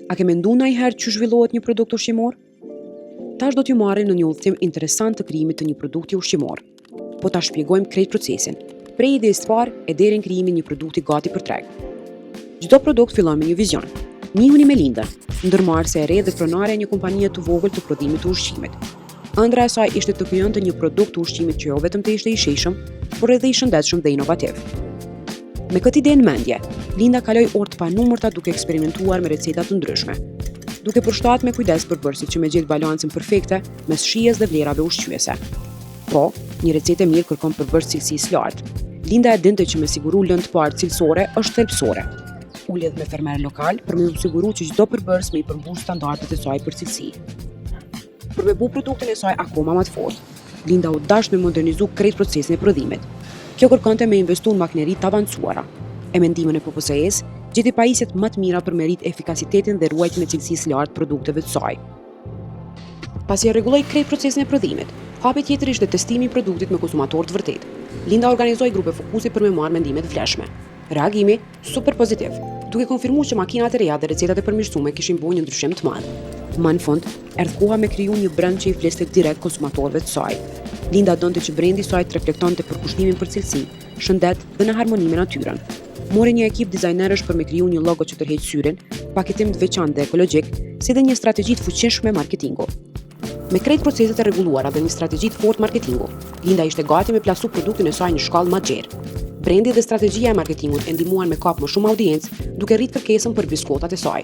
A ke menduar ndonjëherë që zhvillohet një produkt ushqimor? Tash do t'ju marrim në një udhëtim interesant të krijimit të një produkti ushqimor. Po ta shpjegojmë krejt procesin, prej idesë së parë e deri në krijimin e një produkti gati për treg. Çdo produkt fillon me një vizion. Njihuni me Lindën, ndërmarrëse e re dhe pronare e një kompanie të vogël të prodhimit të ushqimit. Ëndra e saj ishte të krijonte një produkt të ushqimit që jo vetëm të ishte i shijshëm, por edhe i shëndetshëm dhe inovativ. Me këtë ide në mendje, Linda kaloi orë të panumërta duke eksperimentuar me receta të ndryshme, duke përshtatur me kujdes përbërësit që me gjetë balancën perfekte mes shijes dhe vlerave ushqyese. Po, një recetë e mirë kërkon përbërës cilësisë lartë. Linda e dinte që me siguru lëndë të parë cilësore është thelbësore. U lidh me fermer lokal për me u siguru që çdo përbërës me i përmbush standardet e saj për cilësi. Për me bu produktin e saj akoma më të fortë, Linda u dash me modernizu krejt procesin e prodhimit. Kjo kërkonte me investu në makineri të avancuara. E mendimin e PPCE-s, gjeti pajisjet më të mira për me rrit efikasitetin dhe ruajtjen e cilësisë lartë produkteve të saj. Pasi e rregulloi krejt procesin e prodhimit, hapi tjetër ishte testimi i produktit me konsumatorë të vërtetë. Linda organizoi grupe fokusi për me marrë mendime të vlefshme. Reagimi super pozitiv, duke konfirmuar që makinat e reja dhe recetat e përmirësuara kishin bërë një ndryshim të madh. Më në fund, erdhi koha me kriju një brand që i fliste direkt konsumatorëve të saj. Linda donte që brendi i saj të reflektonte përkushtimin për cilësi, shëndet dhe në harmoni me natyrën. Mori një ekip dizajnerësh për me kriju një logo që tërheq syrin, paketim të veçantë dhe ekologjik, si dhe një strategji të fuqishme marketingu. Me krejt proceset e rregulluara dhe një strategji të fortë marketingu, Linda ishte gati me plasu produktin e saj në shkallë më të gjerë. Brendi dhe strategjia e marketingut e ndihmuan me kap më shumë audiencë, duke rritë kërkesën për biskotat e saj.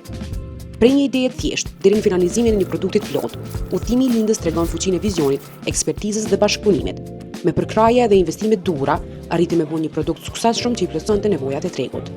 Prej një ideje të thjeshtë deri në finalizimin e një produkti të plotë, udhëtimi i Lindës tregon fuqinë e vizionit, ekspertizës dhe bashkëpunimit. Me përkraje dhe investime të duhura, arriti me bërë një produkt suksesshëm që i plotësonte nevojat e tregut.